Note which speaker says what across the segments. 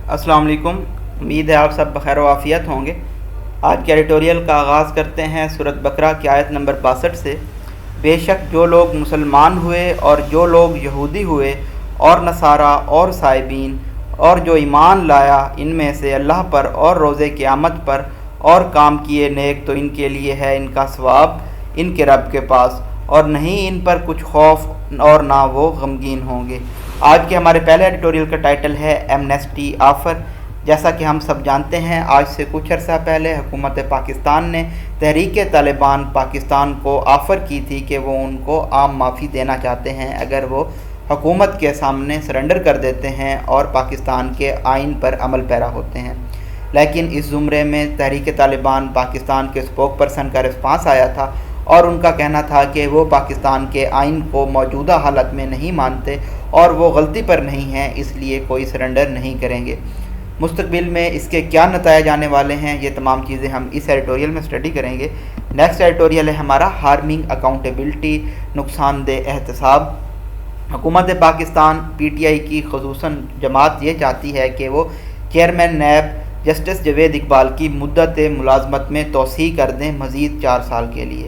Speaker 1: السلام علیکم، امید ہے آپ سب بخیر و عافیت ہوں گے۔ آج کے ایڈیٹوریل کا آغاز کرتے ہیں سورۃ بقرہ کی آیت نمبر 62 سے۔ بے شک جو لوگ مسلمان ہوئے اور جو لوگ یہودی ہوئے اور نصارہ اور سائبین اور جو ایمان لایا ان میں سے اللہ پر اور روز قیامت پر اور کام کیے نیک، تو ان کے لیے ہے ان کا ثواب ان کے رب کے پاس، اور نہیں ان پر کچھ خوف اور نہ وہ غمگین ہوں گے۔ آج کے ہمارے پہلے ایڈیٹوریل کا ٹائٹل ہے ایمنیسٹی آفر۔ جیسا کہ ہم سب جانتے ہیں، آج سے کچھ عرصہ پہلے حکومت پاکستان نے تحریک طالبان پاکستان کو آفر کی تھی کہ وہ ان کو عام معافی دینا چاہتے ہیں اگر وہ حکومت کے سامنے سرنڈر کر دیتے ہیں اور پاکستان کے آئین پر عمل پیرا ہوتے ہیں۔ لیکن اس زمرے میں تحریک طالبان پاکستان کے اسپوک پرسن کا رسپانس آیا تھا اور ان کا کہنا تھا کہ وہ پاکستان کے آئین کو موجودہ حالت میں نہیں مانتے اور وہ غلطی پر نہیں ہیں، اس لیے کوئی سرنڈر نہیں کریں گے۔ مستقبل میں اس کے کیا نتائج آنے والے ہیں، یہ تمام چیزیں ہم اس ایڈیٹوریل میں اسٹڈی کریں گے۔ نیکسٹ ایڈیٹوریل ہے ہمارا ہارمنگ اکاؤنٹیبلٹی، نقصان دہ احتساب۔ حکومت پاکستان پی ٹی آئی کی خصوصاً جماعت یہ چاہتی ہے کہ وہ chairman NAB justice Javed Iqbal کی مدت ملازمت میں توسیع کر دیں مزید 4 سال کے لیے،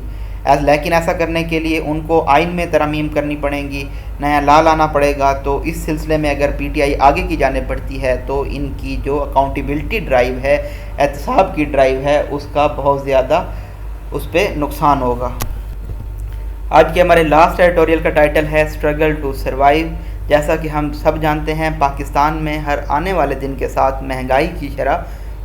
Speaker 1: لیکن ایسا کرنے کے لیے ان کو آئین میں ترامیم کرنی پڑیں گی، نیا لا لانا پڑے گا۔ تو اس سلسلے میں اگر پی ٹی آئی آگے کی جانب بڑھتی ہے تو ان کی جو اکاؤنٹیبلٹی ڈرائیو ہے، احتساب کی ڈرائیو ہے، اس کا بہت زیادہ اس پہ نقصان ہوگا۔ آج کے ہمارے لاسٹ ایڈیٹوریل کا ٹائٹل ہے اسٹرگل ٹو سروائیو۔ جیسا کہ ہم سب جانتے ہیں، پاکستان میں ہر آنے والے دن کے ساتھ مہنگائی کی شرح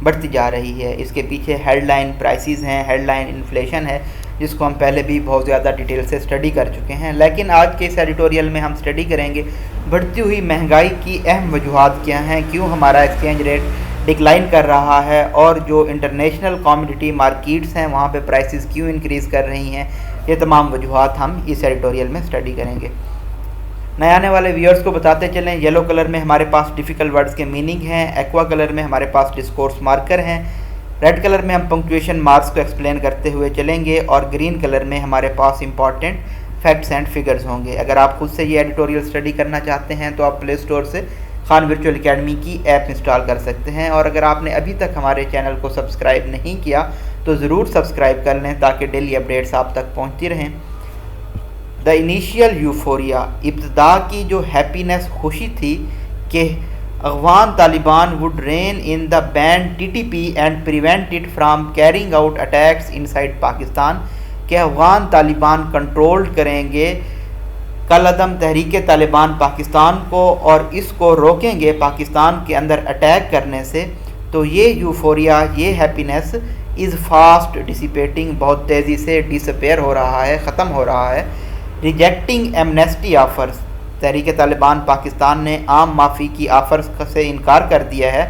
Speaker 1: بڑھتی جا رہی ہے۔ اس کے پیچھے ہیڈ لائن پرائسز ہیں، ہیڈ لائن انفلیشن ہے، جس کو ہم پہلے بھی بہت زیادہ ڈیٹیل سے اسٹڈی کر چکے ہیں۔ لیکن آج کے اس ایڈیٹوریل میں ہم اسٹڈی کریں گے بڑھتی ہوئی مہنگائی کی اہم وجوہات کیا ہیں، کیوں ہمارا ایکسچینج ریٹ ڈکلائن کر رہا ہے، اور جو انٹرنیشنل کاموڈیٹی مارکیٹس ہیں وہاں پہ پرائسز کیوں انکریز کر رہی ہیں۔ یہ تمام وجوہات ہم اس ایڈیٹوریل میں اسٹڈی کریں گے۔ نئے آنے والے ویورز کو بتاتے چلیں، یلو کلر میں ہمارے پاس ڈیفیکلٹ ورڈز کے میننگ ہیں، ایکوا کلر میں ہمارے پاس ڈسکورس مارکر ہیں، ریڈ کلر میں ہم پنکچویشن مارکس کو ایکسپلین کرتے ہوئے چلیں گے، اور گرین کلر میں ہمارے پاس امپورٹنٹ فیکٹس اینڈ فگرز ہوں گے۔ اگر آپ خود سے یہ ایڈیٹوریل اسٹڈی کرنا چاہتے ہیں تو آپ پلے اسٹور سے خان ورچوئل اکیڈمی کی ایپ انسٹال کر سکتے ہیں، اور اگر آپ نے ابھی تک ہمارے چینل کو سبسکرائب نہیں کیا تو ضرور سبسکرائب کر لیں تاکہ ڈیلی اپڈیٹس آپ تک پہنچتی رہیں۔ دا انیشیل یوفوریا، ابتدا کی جو ہیپینس، خوشی تھی کہ Afghan Taliban would rein in the banned T T P and prevent it from carrying out attacks inside Pakistan, کہ افغان طالبان کنٹرول کریں گے کالعدم تحریک طالبان پاکستان کو اور اس کو روکیں گے پاکستان کے اندر اٹیک کرنے سے، تو یہ یوفوریا، یہ ہیپینس از فاسٹ ڈسیپیٹنگ، بہت تیزی سے ڈسپیئر ہو رہا ہے، ختم ہو رہا ہے۔ ریجیکٹنگ ایمنیسٹی آفرز، تحریک طالبان پاکستان نے عام معافی کی آفرز سے انکار کر دیا ہے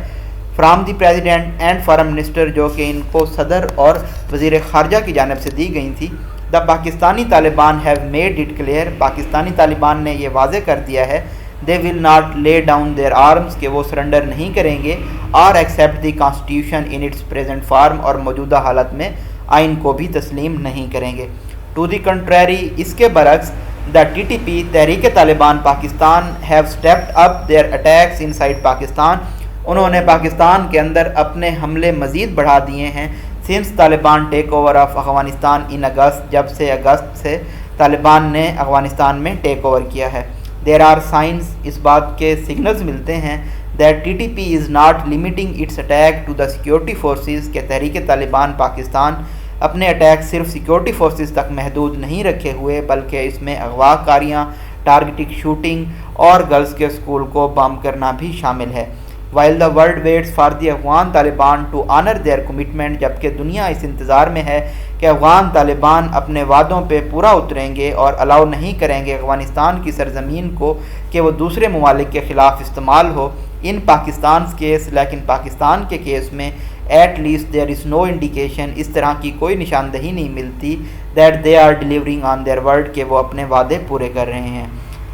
Speaker 1: from the president and foreign minister, جو کہ ان کو صدر اور وزیر خارجہ کی جانب سے دی گئی تھی۔ The Pakistani Taliban have made it clear, Pakistani Taliban نے یہ واضح کر دیا ہے، they will not lay down their arms, کہ وہ سرنڈر نہیں کریں گے، اور accept the constitution in its present form, اور موجودہ حالت میں آئین کو بھی تسلیم نہیں کریں گے۔ ٹو دی کنٹریری، اس کے برعکس، دا T T P, Tehreek Taliban Pakistan, have stepped up their attacks inside Pakistan, انہوں نے پاکستان کے اندر اپنے حملے مزید بڑھا دیے ہیں، since Taliban take over of Afghanistan in August, جب سے اگست سے طالبان نے افغانستان میں ٹیک اوور کیا ہے۔ دیر آر سائنس، اس بات کے سگنلز ملتے ہیں، that T T P is not limiting its attack to the security forces, کہ تحریک طالبان پاکستان اپنے اٹیک صرف سیکورٹی فورسز تک محدود نہیں رکھے ہوئے، بلکہ اس میں اغوا کاریاں، ٹارگیٹنگ شوٹنگ اور گرلز کے اسکول کو بم کرنا بھی شامل ہے۔ While the world waits for the Afghan Taliban to honour their commitment, جبکہ دنیا اس انتظار میں ہے کہ افغان طالبان اپنے وعدوں پہ پورا اتریں گے اور الاؤ نہیں کریں گے افغانستان کی سرزمین کو کہ وہ دوسرے ممالک کے خلاف استعمال ہو ان پاکستان کیس، لیکن پاکستان کے کیس میں at least there is no indication, اس طرح کی کوئی نشاندہی نہیں ملتی، that they are delivering on their word, کہ وہ اپنے وعدے پورے کر رہے ہیں۔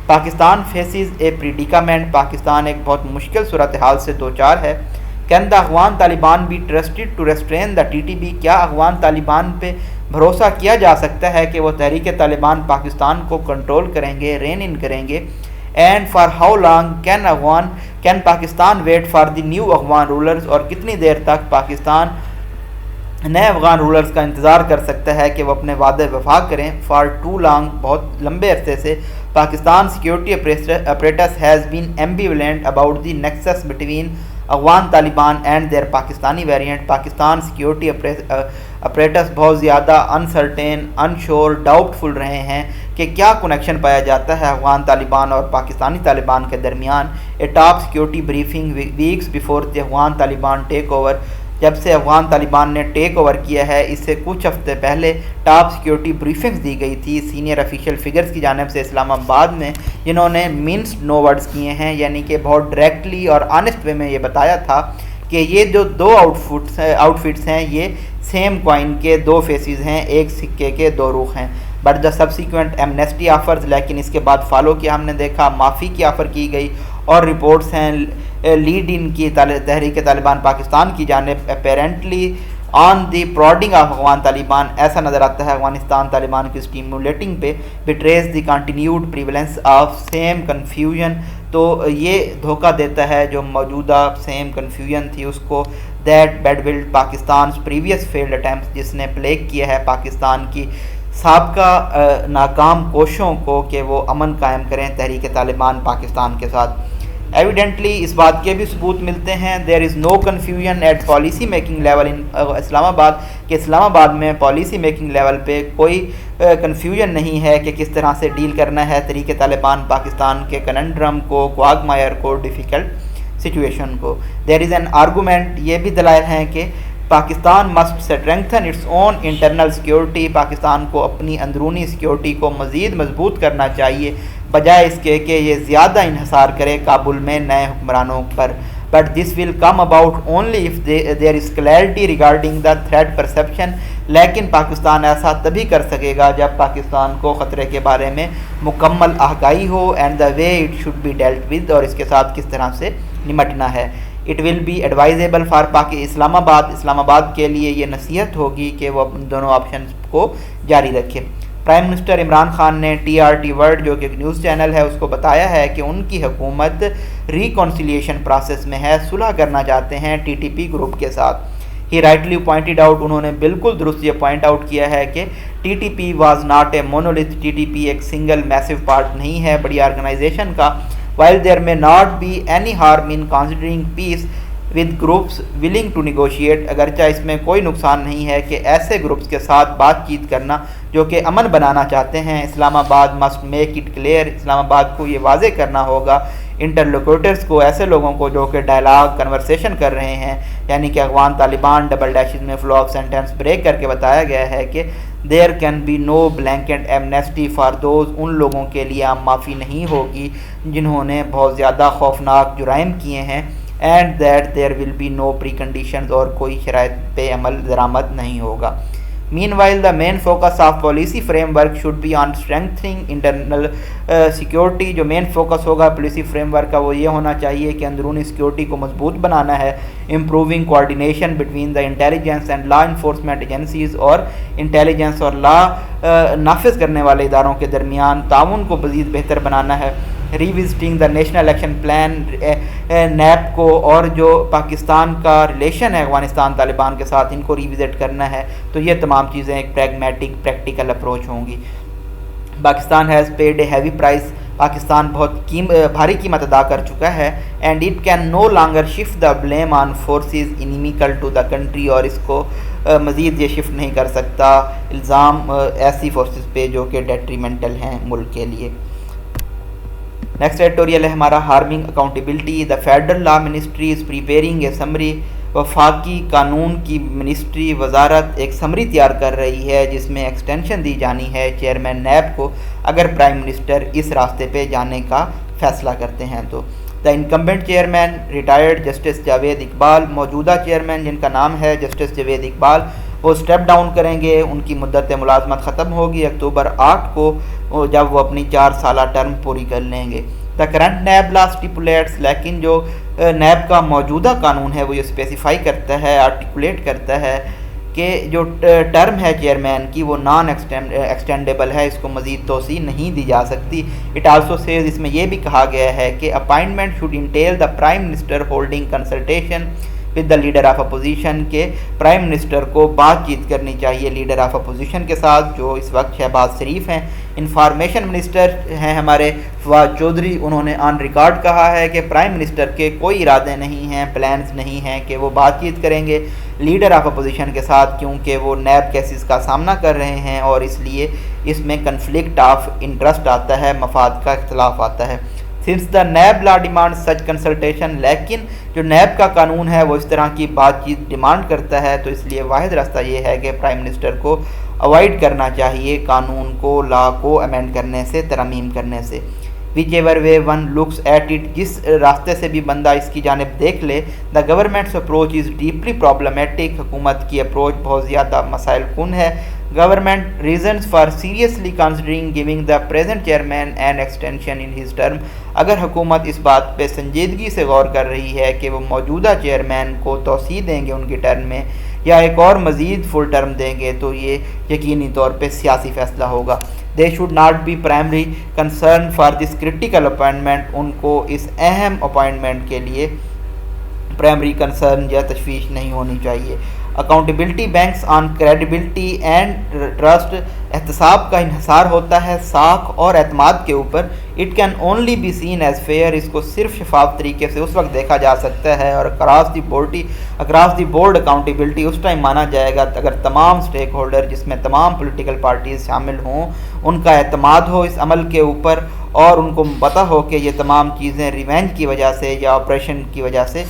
Speaker 1: Pakistan faces a predicament, Pakistan ایک بہت مشکل صورتحال سے دوچار ہے۔ Can the Afghan Taliban be trusted to restrain the T T P, کیا افغان طالبان پہ بھروسہ کیا جا سکتا ہے کہ وہ تحریک طالبان پاکستان کو کنٹرول کریں گے، رین ان کریں گے، and for how long can Pakistan wait for the new Afghan rulers, اور کتنی دیر تک پاکستان نئے افغان رولرز کا انتظار کر سکتا ہے کہ وہ اپنے وعدے وفا کریں. فار ٹو لانگ، بہت لمبے عرصے سے Pakistan security apparatus has been ambivalent about the nexus between Afghan Taliban and their Pakistani variant. Pakistan security apparatus بہت زیادہ انسرٹین، انشور، ڈاؤٹ فل رہے ہیں کہ کیا کنیکشن پایا جاتا ہے افغان طالبان اور پاکستانی طالبان کے درمیان. A top security briefing weeks before the Afghan Taliban take over, جب سے افغان طالبان نے ٹیک اوور کیا ہے اس سے کچھ ہفتے پہلے ٹاپ سیکیورٹی بریفنگز دی گئی تھی سینئر افیشیل فگرز کی جانب سے اسلام آباد میں، جنہوں نے مینسڈ نو ورڈز کیے ہیں، یعنی کہ بہت ڈائریکٹلی اور آنیسٹ وے میں یہ بتایا تھا کہ یہ جو دو آؤٹ فٹس ہیں یہ سیم کوائن کے دو فیسز ہیں، ایک سکے کے دو رخ ہیں. But the subsequent Amnesty offers, لیکن اس کے بعد فالو کیا ہم نے دیکھا معافی کی آفر کی گئی، اور رپورٹس ہیں لیڈ ان کی تحریک طالبان پاکستان کی جانب apparently on the پروڈنگ of Afghan Taliban. ایسا نظر آتا ہے افغانستان طالبان کی اسٹیمولیٹنگ پہ batteries the continued پریویلنس of same confusion. تو یہ دھوکہ دیتا ہے جو موجودہ سیم کنفیوژن تھی اس کو، that bedeviled Pakistan previous failed attempts, جس نے پلیگ کیا ہے پاکستان کی سابقہ ناکام کوششوں کو کہ وہ امن قائم کریں تحریک طالبان پاکستان کے ساتھ. ایویڈنٹلی اس بات کے بھی ثبوت ملتے ہیں، there is no confusion at policy making level in Islamabad, کہ اسلام آباد میں پالیسی میکنگ لیول پہ کوئی کنفیوژن نہیں ہے کہ کس طرح سے ڈیل کرنا ہے تحریک طالبان پاکستان کے کننڈرم کو، کوآگمائر کو، ڈیفیکلٹ سچویشن کو. دیر از این آرگومنٹ، یہ بھی دلائل ہیں کہ Pakistan must strengthen its own internal security, Pakistan کو اپنی اندرونی سیکیورٹی کو مزید مضبوط کرنا چاہیے بجائے اس کے کہ یہ زیادہ انحصار کرے کابل میں نئے حکمرانوں پر. But this will come about only if there is clarity regarding the threat perception, لیکن پاکستان ایسا تبھی کر سکے گا جب پاکستان کو خطرے کے بارے میں مکمل آگاہی ہو، and the way it should be dealt with, اور اس کے ساتھ کس طرح سے نمٹنا ہے. It will be advisable for Islamabad کے لیے یہ نصیحت ہوگی کہ وہ اپنے دونوں آپشنز کو جاری رکھے. پرائم منسٹر عمران خان نے TRT ورلڈ جو کہ ایک نیوز چینل ہے اس کو بتایا ہے کہ ان کی حکومت ریکنسیلیشن پروسیس میں ہے، صلح کرنا چاہتے ہیں TTP گروپ کے ساتھ. ہی رائٹلی پوائنٹڈ آؤٹ، انہوں نے بالکل درست یہ پوائنٹ آؤٹ کیا ہے کہ TTP was not a monolith, TTP ایک سنگل میسو پارٹ نہیں ہے بڑی آرگنائزیشن کا. while there may not be any harm in considering peace with groups willing to negotiate، اگرچہ اس میں کوئی نقصان نہیں ہے کہ ایسے گروپس کے ساتھ بات چیت کرنا جو کہ امن بنانا چاہتے ہیں. اسلام آباد مسٹ میک اٹ کلیئر، اسلام آباد کو یہ واضح کرنا ہوگا انٹرلوکیٹرز کو، ایسے لوگوں کو جو کہ ڈائلاگ کنورسیشن کر رہے ہیں، یعنی کہ افغان طالبان ڈبل ڈیشز میں فلو آف سینٹینس بریک کر کے بتایا گیا ہے کہ there can be no blanket amnesty for those, ان لوگوں کے لیے عام معافی نہیں ہوگی جنہوں نے بہت زیادہ خوفناک جرائم کیے ہیں، and that there will be no preconditions, اور کوئی شرائط پہ عمل درآمد نہیں ہوگا. Meanwhile, the main focus of policy framework should be on strengthening internal security. جو مین فوکس ہوگا پالیسی فریم ورک کا وہ یہ ہونا چاہیے کہ اندرونی سیکیورٹی کو مضبوط بنانا ہے. improving coordination between the intelligence and law enforcement agencies، اور انٹیلیجنس اور لا نافذ کرنے والے اداروں کے درمیان تعاون کو مزید بہتر بنانا ہے. ریوزٹنگ دا نیشنل ایکشن پلان نیپ کو، اور جو پاکستان کا ریلیشن ہے افغانستان طالبان کے ساتھ ان کو ریوزٹ کرنا ہے. تو یہ تمام چیزیں ایک پریگمیٹک پریکٹیکل اپروچ ہوں گی. Pakistan has paid a heavy price, Pakistan بہت بھاری قیمت ادا کر چکا ہے. And it can no longer shift the blame on forces inimical to the country, اور اس کو مزید یہ شفٹ نہیں کر سکتا الزام ایسی فورسز پہ جو کہ ڈیٹریمنٹل ہیں ملک کے لیے. نیکسٹ ایڈیٹوریل ہے ہمارا harming accountability. The federal law ministry is preparing a summary, وفاقی قانون کی منسٹری وزارت ایک سمری تیار کر رہی ہے جس میں ایکسٹینشن دی جانی ہے چیئرمین نیب کو اگر پرائم منسٹر اس راستے پہ جانے کا فیصلہ کرتے ہیں تو. The incumbent chairman retired justice Javed Iqbal, موجودہ چیئرمین جن کا نام ہے جسٹس جاوید اقبال، وہ اسٹیپ ڈاؤن کریں گے. ان کی مدت ملازمت ختم ہوگی اکتوبر 8 کو جب وہ اپنی 4 سالہ ٹرم پوری کر لیں گے. دا کرنٹ نیب لا اسٹیپولیٹس، لیکن جو نیب کا موجودہ قانون ہے وہ یہ اسپیسیفائی کرتا ہے، آرٹیکولیٹ کرتا ہے کہ جو ٹرم ہے چیئرمین کی وہ نان ایکسٹینڈیبل ہے، اس کو مزید توسیع نہیں دی جا سکتی۔ اٹ آلسو سیز، اس میں یہ بھی کہا گیا ہے کہ appointment should until the prime minister holding consultation with the leader of opposition, کے پرائم منسٹر کو بات چیت کرنی چاہیے لیڈر آف اپوزیشن کے ساتھ، جو اس وقت شہباز شریف ہیں۔ انفارمیشن منسٹر ہیں ہمارے فواد چودھری، انہوں نے آن ریکارڈ کہا ہے کہ پرائم منسٹر کے کوئی ارادے نہیں ہیں، پلانز نہیں ہیں کہ وہ بات چیت کریں گے لیڈر آف اپوزیشن کے ساتھ، کیونکہ وہ نیب کیسز کا سامنا کر رہے ہیں اور اس لیے اس میں کنفلکٹ آف انٹرسٹ آتا ہے، مفاد کا اختلاف آتا ہے۔ Since the NAB law demand such consultation, لیکن جو نیب کا قانون ہے وہ اس طرح کی بات چیت ڈیمانڈ کرتا ہے، تو اس لیے واحد راستہ یہ ہے کہ پرائم منسٹر کو اوائڈ کرنا چاہیے قانون کو، لا کو امینڈ کرنے سے، ترمیم کرنے سے۔ Whichever way one looks at it, جس راستے سے بھی بندہ اس کی جانب دیکھ لے، the government's approach is deeply problematic, حکومت کی اپروچ بہت زیادہ مسائل کن ہے۔ Government reasons for seriously considering giving the present chairman an extension in his term, اگر حکومت اس بات پہ سنجیدگی سے غور کر رہی ہے کہ وہ موجودہ چیئرمین کو توسیع دیں گے ان کی ٹرم میں یا ایک اور مزید فل ٹرم دیں گے، تو یہ یقینی طور پہ سیاسی فیصلہ ہوگا۔ They should not be primary concern for this critical appointment, ان کو اس اہم اپائنٹمنٹ کے لیے پرائمری کنسرن یا تشویش نہیں ہونی چاہیے۔ Accountability banks on credibility and trust, احتساب کا انحصار ہوتا ہے ساکھ اور اعتماد کے اوپر۔ It can only be seen as fair, اس کو صرف شفاف طریقے سے اس وقت دیکھا جا سکتا ہے، اور اکراس دی بورڈ اکاؤنٹیبلٹی اس ٹائم مانا جائے گا اگر تمام سٹیک ہولڈر، جس میں تمام پولیٹیکل پارٹیز شامل ہوں، ان کا اعتماد ہو اس عمل کے اوپر اور ان کو پتہ ہو کہ یہ تمام چیزیں ریونج کی وجہ سے یا آپریشن کی وجہ سے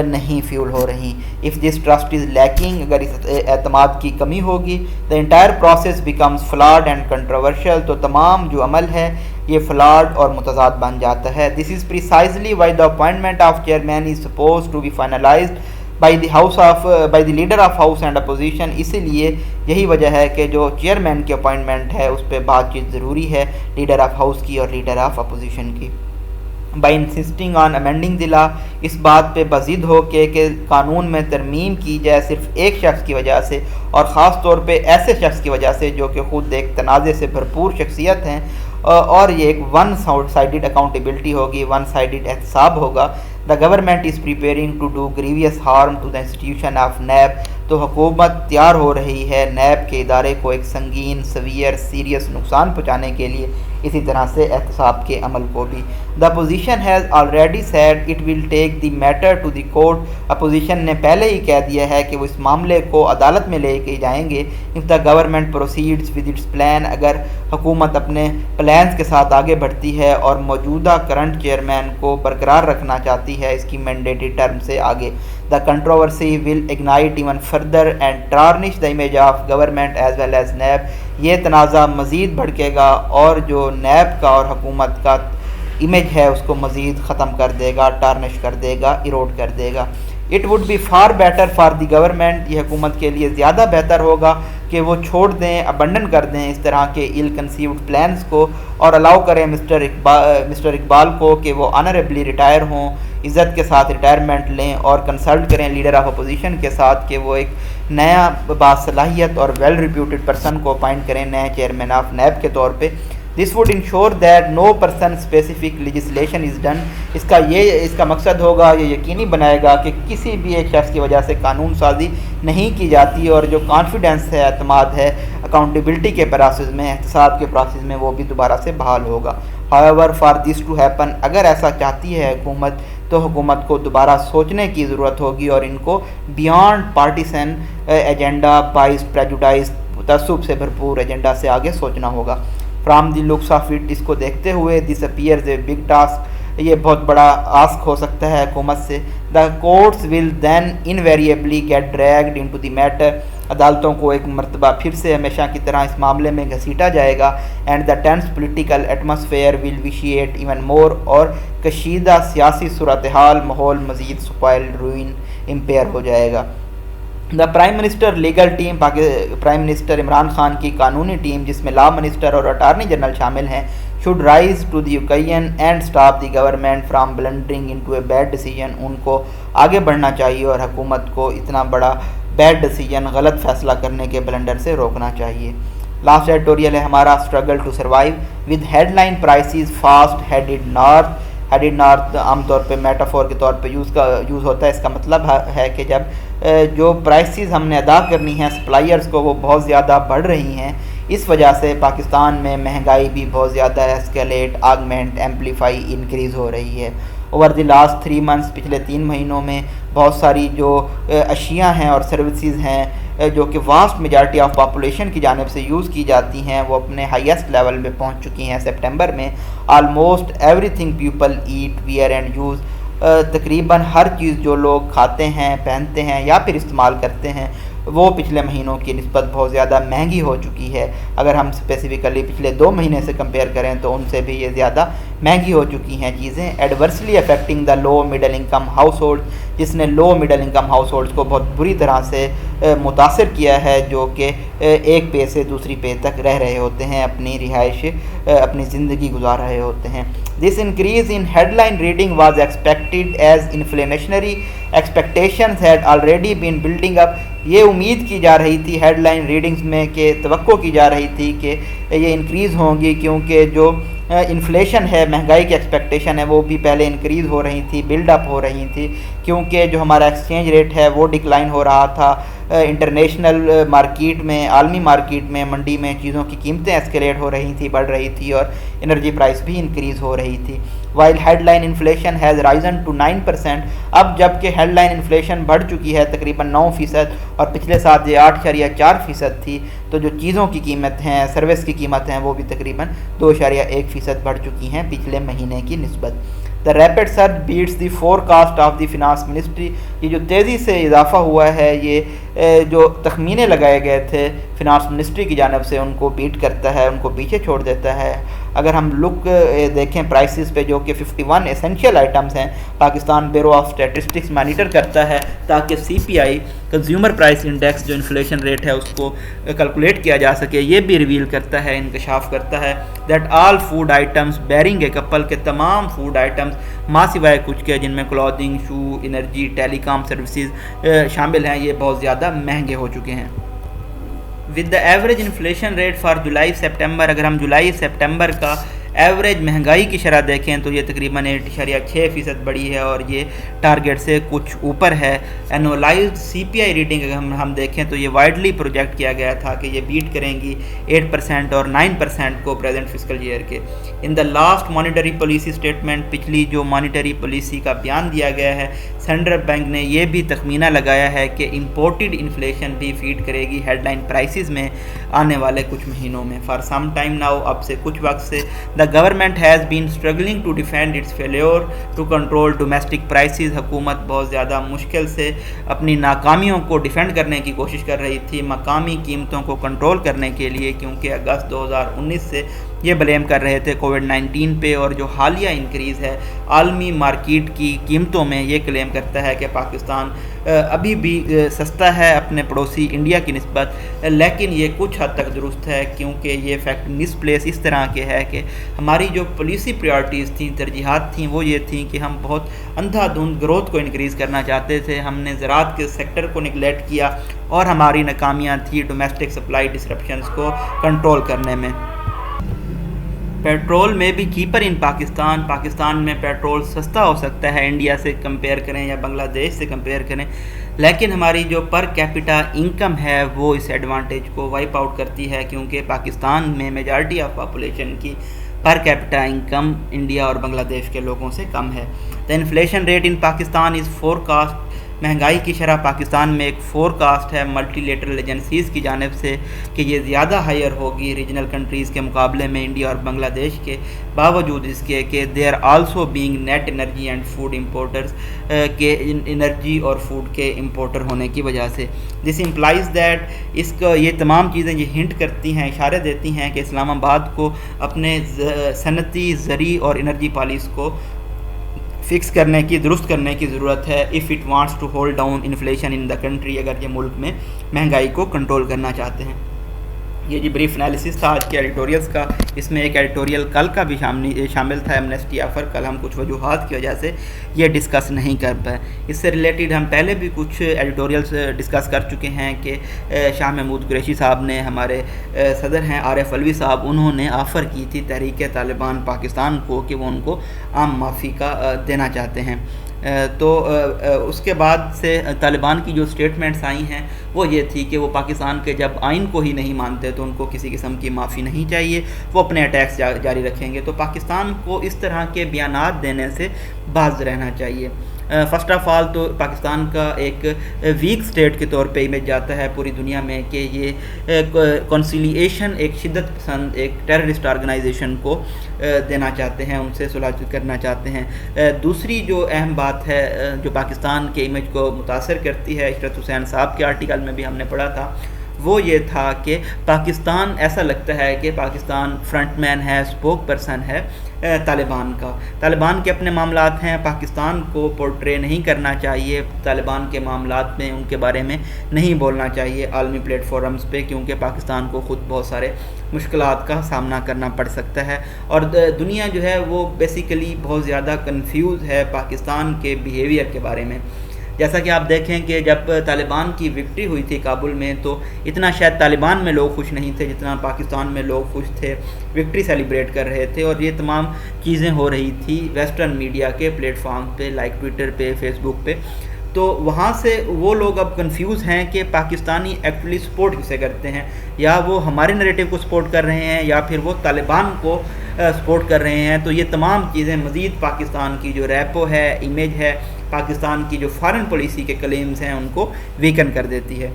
Speaker 1: نہیں فیول ہو رہی۔ If this trust is lacking, اگر اس اعتماد کی کمی ہوگی، the entire process becomes flawed and controversial, تو تمام جو عمل ہے یہ فلاڈ اور متضاد بن جاتا ہے۔ This is precisely why the appointment of chairman is supposed to be finalised by the leader of house and opposition, اسی لیے یہی وجہ ہے کہ جو چیئرمین کی اپوائنٹمنٹ ہے اس پہ بات چیت ضروری ہے، لیڈر آف ہاؤس کی اور لیڈر آف اپوزیشن کی۔ بائی انسسٹنگ آن امینڈنگ دی لا، اس بات پہ بضد ہو کہ قانون میں ترمیم کی جائے صرف ایک شخص کی وجہ سے، اور خاص طور پہ ایسے شخص کی وجہ سے جو کہ خود ایک تنازع سے بھرپور شخصیت ہیں، اور یہ ایک ون سائیڈڈ اکاؤنٹیبلٹی ہوگی، ون سائیڈڈ احتساب ہوگا۔ The government is preparing to do grievous harm to the institution of NAB, تو حکومت تیار ہو رہی ہے نیب کے ادارے کو ایک سنگین، سیریس نقصان پہنچانے کے لیے، اسی طرح سے احتساب کے عمل کو بھی۔ The opposition has already said it will take the matter to the court, opposition نے پہلے ہی کہہ دیا ہے کہ وہ اس معاملے کو عدالت میں لے کے جائیں گے۔ If the government proceeds with its plan, اگر حکومت اپنے پلانز کے ساتھ آگے بڑھتی ہے اور موجودہ کرنٹ چیئرمین کو برقرار رکھنا چاہتی ہے اس کی مینڈیٹری ٹرم سے آگے، the controversy will ignite even further and tarnish the image of government as well as NAB, یہ تنازع مزید بھڑکے گا اور جو نیب کا اور حکومت کا امیج ہے اس کو مزید ختم کر دے گا، ٹارنش کر دے گا، ایروڈ کر دے گا۔ It would be far better for the government, یہ حکومت کے لیے زیادہ بہتر ہوگا کہ وہ چھوڑ دیں، ابنڈن کر دیں اس طرح کے ایل کنسیوڈ پلانز کو، اور الاؤ کریں مسٹر اقبال کو کہ وہ آنریبلی ریٹائر ہوں، عزت کے ساتھ ریٹائرمنٹ لیں، اور کنسلٹ کریں لیڈر آف اپوزیشن کے ساتھ کہ وہ ایک نیا باصلاحیت اور ویل ریپیوٹڈ پرسن کو اپائنٹ کریں نئے چیئرمین آف نیب کے طور پہ۔ This would ensure that no person specific legislation is done, اس کا مقصد ہوگا، یہ یقینی بنائے گا کہ کسی بھی ایک شخص کی وجہ سے قانون سازی نہیں کی جاتی، اور جو کانفیڈنس ہے، اعتماد ہے اکاؤنٹیبلٹی کے پروسیس میں، احتساب کے پروسیس میں، وہ بھی دوبارہ سے بحال ہوگا۔ however for this to happen، اگر ایسا چاہتی ہے حکومت تو حکومت کو دوبارہ سوچنے کی ضرورت ہوگی اور ان کو بیانڈ پارٹیسن ایجنڈا، بائس پریجوڈائز، تعصب سے بھرپور ایجنڈا سے آگے سوچنا ہوگا۔ From the looks of it, اس کو دیکھتے ہوئے this appears a big task, یہ بہت بڑا آسک ہو سکتا ہے حکومت سے۔ The courts will then invariably get dragged into the matter, عدالتوں کو ایک مرتبہ پھر سے ہمیشہ کی طرح اس معاملے میں گھسیٹا جائے گا۔ And the tense political atmosphere will vitiate even more, اور کشیدہ سیاسی صورتحال، ماحول مزید سپائل، روئن، امپیئر ہو جائے گا۔ The prime minister legal team, prime minister Imran Khan کی قانونی ٹیم جس میں لا منسٹر اور اٹارنی جنرل شامل ہیں، should rise to the occasion and stop the government from blundering into a bad decision، ان کو آگے بڑھنا چاہیے اور حکومت کو اتنا بڑا بیڈ ڈیسیجن غلط فیصلہ کرنے کے بلنڈر سے روکنا چاہیے۔ لاسٹ ایڈیٹوریل ہے ہمارا struggle to survive with headline prices fast headed north. Headed north عام طور پہ میٹافور کے طور پہ یوز ہوتا ہے۔ اس کا مطلب ہے کہ جب جو پرائسز ہم نے ادا کرنی ہیں سپلائرز کو وہ بہت زیادہ بڑھ رہی ہیں، اس وجہ سے پاکستان میں مہنگائی بھی بہت زیادہ ایسکیلیٹ، آگمنٹ، ایمپلیفائی، انکریز ہو رہی ہے۔ اوور دی لاسٹ 3 months، پچھلے 3 مہینوں میں بہت ساری جو اشیاء ہیں اور سروسز ہیں جو کہ واسٹ میجارٹی آف پاپولیشن کی جانب سے یوز کی جاتی ہیں وہ اپنے ہائیسٹ لیول میں پہنچ چکی ہیں۔ سپٹمبر میں almost everything people eat, wear and use, تقریباً ہر چیز جو لوگ کھاتے ہیں، پہنتے ہیں یا پھر استعمال کرتے ہیں وہ پچھلے مہینوں کی نسبت بہت زیادہ مہنگی ہو چکی ہے۔ اگر ہم اسپیسیفکلی پچھلے 2 مہینے سے کمپیئر کریں تو ان سے بھی یہ زیادہ مہنگی ہو چکی ہیں چیزیں۔ Adversely affecting the low middle income household, جس نے low middle income households کو بہت بری طرح سے متاثر کیا ہے، جو کہ ایک پے سے دوسری پے تک رہ رہے ہوتے ہیں، اپنی رہائش، اپنی زندگی گزار رہے ہوتے ہیں۔ This increase in headline reading was expected as inflationary expectations had already been building up۔ یہ امید کی جا رہی تھی ہیڈ لائن ریڈنگز میں، کہ توقع کی جا رہی تھی کہ یہ انکریز ہوں گی، کیونکہ جو انفلیشن ہے، مہنگائی کی ایکسپیکٹیشن ہے، وہ بھی پہلے انکریز ہو رہی تھی، بلڈ اپ ہو رہی تھی، کیونکہ جو ہمارا ایکسچینج ریٹ ہے وہ ڈکلائن ہو رہا تھا۔ انٹرنیشنل مارکیٹ میں، عالمی مارکیٹ میں، منڈی میں چیزوں کی قیمتیں ایسکیلیٹ ہو رہی تھی، بڑھ رہی تھی، اور انرجی پرائس بھی انکریز ہو رہی تھی۔ While headline inflation has risen to 9%، اب جب کہ ہیڈ لائن انفلیشن بڑھ چکی ہے تقریباً 9%، اور پچھلے سال یہ 8.4% تھی، تو جو چیزوں کی قیمت ہیں، سروس کی قیمت ہیں، وہ بھی تقریباً 2.1% بڑھ چکی ہیں پچھلے مہینے کی نسبت۔ The rapid surge beats the forecast of the finance ministry، یہ جو تیزی سے اضافہ ہوا ہے، یہ جو تخمینے لگائے گئے تھے فنانس منسٹری کی جانب سے، ان کو بیٹ کرتا ہے، ان کو پیچھے چھوڑ دیتا ہے۔ اگر ہم لک دیکھیں پرائسز پہ، جو کہ 51 اسینشیل آئٹمز ہیں، Pakistan bureau of statistics monitor کرتا ہے تاکہ CPI کنزیومر پرائس انڈیکس جو انفلیشن ریٹ ہے اس کو کیلکولیٹ کیا جا سکے۔ یہ بھی ریویل کرتا ہے، انکشاف کرتا ہے that all food items bearing a couple, کے تمام فوڈ آئٹمز ماں سوائے کچھ کے، جن میں کلودنگ، شو، انرجی، ٹیلی کام سروسز شامل ہیں، یہ بہت زیادہ مہنگے ہو چکے ہیں۔ With the average inflation rate for July September, اگر ہم جولائی سپٹمبر کا ایوریج مہنگائی کی شرح دیکھیں تو یہ تقریباً 8.6% بڑھی ہے، اور یہ ٹارگیٹ سے کچھ اوپر ہے۔ اینولائزڈ CPI ریڈنگ اگر ہم دیکھیں تو یہ وائڈلی پروجیکٹ کیا گیا تھا کہ یہ بیٹ کریں گی 8% اور 9% کو پریزنٹ فسکل ایئر کے۔ In the last monetary policy statement, پچھلی جو مانیٹری پالیسی کا بیان دیا گیا ہے، سینٹرل بینک نے یہ بھی تخمینہ لگایا ہے کہ امپورٹڈ انفلیشن بھی فیڈ کرے گی ہیڈ لائن پرائسز میں آنے والے کچھ مہینوں میں۔ فار سم ٹائم ناؤ، اب سے کچھ وقت سے، the government has been struggling to defend its failure to control domestic prices. حکومت بہت زیادہ مشکل سے اپنی ناکامیوں کو ڈیفینڈ کرنے کی کوشش کر رہی تھی مقامی قیمتوں کو کنٹرول کرنے کے لیے، کیونکہ اگست 2019 سے یہ بلیم کر رہے تھے کووڈ-19 پہ، اور جو حالیہ انکریز ہے عالمی مارکیٹ کی قیمتوں میں، یہ کلیم کرتا ہے کہ پاکستان ابھی بھی سستا ہے اپنے پڑوسی انڈیا کی نسبت، لیکن یہ کچھ حد تک درست ہے، کیونکہ یہ فیکٹ مس پلیس اس طرح کے ہے کہ ہماری جو پالیسی پریارٹیز تھیں، ترجیحات تھیں، وہ یہ تھیں کہ ہم بہت اندھا دھند گروتھ کو انکریز کرنا چاہتے تھے، ہم نے زراعت کے سیکٹر کو نگلیکٹ کیا، اور ہماری ناکامیاں تھیں ڈومیسٹک سپلائی ڈسرپشنز کو کنٹرول کرنے میں۔ پیٹرول میں بھی کیپر ان پاکستان میں پیٹرول سستا ہو سکتا ہے انڈیا سے کمپیئر کریں یا بنگلہ دیش سے کمپیئر کریں، لیکن ہماری جو پر کیپٹا انکم ہے وہ اس ایڈوانٹیج کو وائپ آؤٹ کرتی ہے، کیونکہ پاکستان میں میجارٹی آف پاپولیشن کی پر کیپٹا انکم انڈیا اور بنگلہ دیش کے لوگوں سے کم ہے۔ دا inflation rate in Pakistan is forecast, مہنگائی کی شرح پاکستان میں ایک فورکاسٹ ہے ملٹی لیٹرل ایجنسیز کی جانب سے کہ یہ زیادہ ہائر ہوگی ریجنل کنٹریز کے مقابلے میں انڈیا اور بنگلہ دیش کے، باوجود اس کے کہ they are also being net energy and food importers, کے انرجی اور فوڈ کے امپورٹر ہونے کی وجہ سے۔ دس امپلائز دیٹ، اس کا یہ تمام چیزیں یہ ہنٹ کرتی ہیں، اشارے دیتی ہیں کہ اسلام آباد کو اپنے صنعتی، زرعی اور انرجی پالیسی کو فکس کرنے کی، درست کرنے کی ضرورت ہے، if it wants to hold down inflation in the country, اگر یہ ملک میں مہنگائی کو کنٹرول کرنا چاہتے ہیں۔ یہ جی بریف انالیسس تھا آج کے ایڈیٹوریلز کا. اس میں ایک ایڈیٹوریل کل کا بھی شامل تھا ایمنسٹی آفر. کل ہم کچھ وجوہات کی وجہ سے یہ ڈسکس نہیں کر پائے. اس سے ریلیٹڈ ہم پہلے بھی کچھ ایڈیٹوریلز ڈسکس کر چکے ہیں کہ شاہ محمود قریشی صاحب نے, ہمارے صدر ہیں عارف علوی صاحب, انہوں نے آفر کی تھی تحریک طالبان پاکستان کو کہ وہ ان کو عام معافی کا دینا چاہتے ہیں. تو اس کے بعد سے طالبان کی جو سٹیٹمنٹس آئی ہیں وہ یہ تھی کہ وہ پاکستان کے جب آئین کو ہی نہیں مانتے تو ان کو کسی قسم کی معافی نہیں چاہیے, وہ اپنے اٹیکس جاری رکھیں گے. تو پاکستان کو اس طرح کے بیانات دینے سے باز رہنا چاہیے. فرسٹ آف آل تو پاکستان کا ایک ویک سٹیٹ کے طور پہ امیج جاتا ہے پوری دنیا میں کہ یہ کنسیلیشن ایک شدت پسند ایک ٹیررسٹ آرگنائزیشن کو دینا چاہتے ہیں, ان سے صلح کرنا چاہتے ہیں. دوسری جو اہم بات ہے جو پاکستان کے امیج کو متاثر کرتی ہے, عشرت حسین صاحب کے آرٹیکل میں بھی ہم نے پڑھا تھا, وہ یہ تھا کہ پاکستان ایسا لگتا ہے کہ پاکستان فرنٹ مین ہے, اسپوک پرسن ہے طالبان کا. طالبان کے اپنے معاملات ہیں, پاکستان کو پورٹرے نہیں کرنا چاہیے, طالبان کے معاملات میں ان کے بارے میں نہیں بولنا چاہیے عالمی پلیٹ فارمز پہ, کیونکہ پاکستان کو خود بہت سارے مشکلات کا سامنا کرنا پڑ سکتا ہے. اور دنیا جو ہے وہ بیسیکلی بہت زیادہ کنفیوز ہے پاکستان کے بیہیویئر کے بارے میں. جیسا کہ آپ دیکھیں کہ جب طالبان کی وکٹری ہوئی تھی کابل میں تو اتنا شاید طالبان میں لوگ خوش نہیں تھے جتنا پاکستان میں لوگ خوش تھے, وکٹری سیلیبریٹ کر رہے تھے. اور یہ تمام چیزیں ہو رہی تھی ویسٹرن میڈیا کے پلیٹ فارم پہ, لائک ٹویٹر پہ, فیس بک پہ. تو وہاں سے وہ لوگ اب کنفیوز ہیں کہ پاکستانی ایکچولی سپورٹ کسے کرتے ہیں, یا وہ ہمارے نریٹو کو سپورٹ کر رہے ہیں یا پھر وہ طالبان کو سپورٹ کر رہے ہیں. تو یہ تمام چیزیں مزید پاکستان کی جو ریپو ہے, امیج ہے, پاکستان کی جو فارن پالیسی کے کلیمز ہیں ان کو ویکن کر دیتی ہے.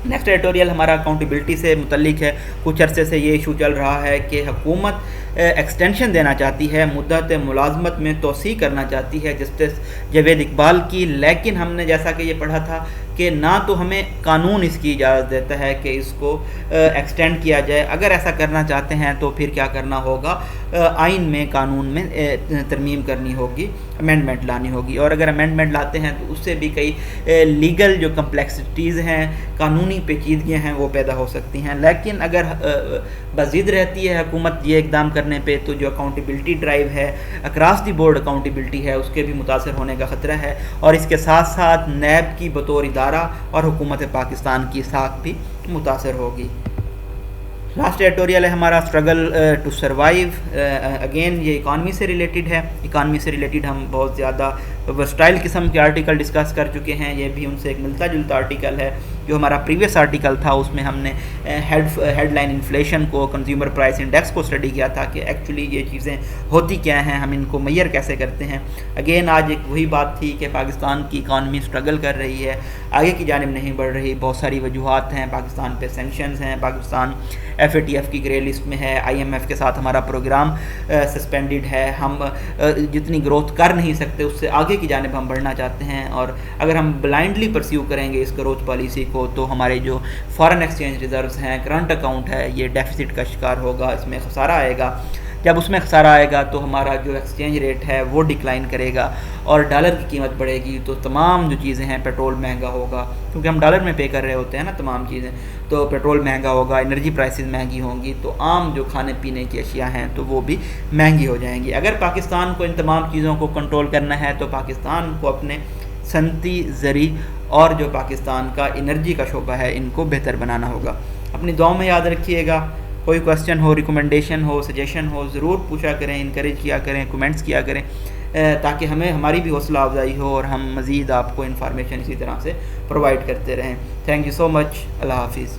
Speaker 1: نیکسٹ ایڈیٹوریل ہمارا اکاؤنٹیبلٹی سے متعلق ہے. کچھ عرصے سے یہ ایشو چل رہا ہے کہ حکومت ایکسٹینشن دینا چاہتی ہے, مدت ملازمت میں توسیع کرنا چاہتی ہے جسٹس جاوید اقبال کی, لیکن ہم نے جیسا کہ یہ پڑھا تھا کہ نہ تو ہمیں قانون اس کی اجازت دیتا ہے کہ اس کو ایکسٹینڈ کیا جائے. اگر ایسا کرنا چاہتے ہیں تو پھر کیا کرنا ہوگا, آئین میں, قانون میں ترمیم کرنی ہوگی, امینڈمنٹ لانی ہوگی. اور اگر امینڈمنٹ لاتے ہیں تو اس سے بھی کئی لیگل جو کمپلیکسٹیز ہیں, قانونی پیچیدگیاں ہیں, وہ پیدا ہو سکتی ہیں. لیکن اگر بضد رہتی ہے حکومت یہ اقدام کرنے پہ تو جو اکاؤنٹیبلٹی ڈرائیو ہے, اکراس دی بورڈ اکاؤنٹیبلٹی ہے, اس کے بھی متاثر ہونے کا خطرہ ہے. اور اس کے ساتھ ساتھ نیب کی بطور ادارہ اور حکومت پاکستان کی ساکھ بھی متاثر ہوگی. لاسٹ ایڈیٹوریل ہے ہمارا اسٹرگل ٹو سروائیو. اگین یہ اکانومی سے ریلیٹڈ ہے. اکانومی سے ریلیٹڈ ہم بہت زیادہ ورسٹائل قسم کے آرٹیکل ڈسکس کر چکے ہیں. یہ بھی ان سے ایک ملتا جلتا آرٹیکل ہے. جو ہمارا پریویس آرٹیکل تھا اس میں ہم نے ہیڈ لائن انفلیشن کو, کنزیومر پرائس انڈیکس کو اسٹڈی کیا تھا کہ ایکچولی یہ چیزیں ہوتی کیا ہیں, ہم ان کو میئر کیسے کرتے ہیں. اگین آج ایک وہی بات تھی کہ پاکستان کی اکانومی اسٹرگل کر رہی ہے, آگے کی جانب نہیں بڑھ رہی. بہت ساری وجوہات ہیں, پاکستان پہ سینکشنز ہیں, پاکستان FATF کی گرے لسٹ میں ہے, IMF کے ساتھ ہمارا پروگرام سسپینڈڈ ہے, ہم جتنی گروتھ کر نہیں سکتے اس سے آگے کی جانب ہم بڑھنا چاہتے ہیں. اور اگر ہم بلائنڈلی پرسیو کریں گے اس گروتھ پالیسی کو تو ہمارے جو فارن ایکسچینج ریزروز ہیں, کرنٹ اکاؤنٹ ہے, یہ ڈیفیسٹ کا شکار ہوگا, اس میں خسارہ آئے گا. جب اس میں خسارہ آئے گا تو ہمارا جو ایکسچینج ریٹ ہے وہ ڈکلائن کرے گا اور ڈالر کی قیمت بڑھے گی. تو تمام جو چیزیں ہیں, پیٹرول مہنگا ہوگا کیونکہ ہم ڈالر میں پے کر رہے ہوتے ہیں نا تمام چیزیں, تو پیٹرول مہنگا ہوگا, انرجی پرائسز مہنگی ہوں گی, تو عام جو کھانے پینے کی اشیاء ہیں تو وہ بھی مہنگی ہو جائیں گی. اگر پاکستان کو ان تمام چیزوں کو کنٹرول کرنا ہے تو پاکستان کو اپنے صنعتی, زرعی اور جو پاکستان کا انرجی کا شعبہ ہے ان کو بہتر بنانا ہوگا. اپنی دعاؤں میں یاد رکھیے گا. کوئی کوسچن ہو, ریکمنڈیشن ہو, سجیشن ہو, ضرور پوچھا کریں, انکریج کیا کریں, کمنٹس کیا کریں, تاکہ ہماری بھی حوصلہ افزائی ہو اور ہم مزید آپ کو انفارمیشن اسی طرح سے پرووائڈ کرتے رہیں. تھینک یو سو مچ. اللہ حافظ.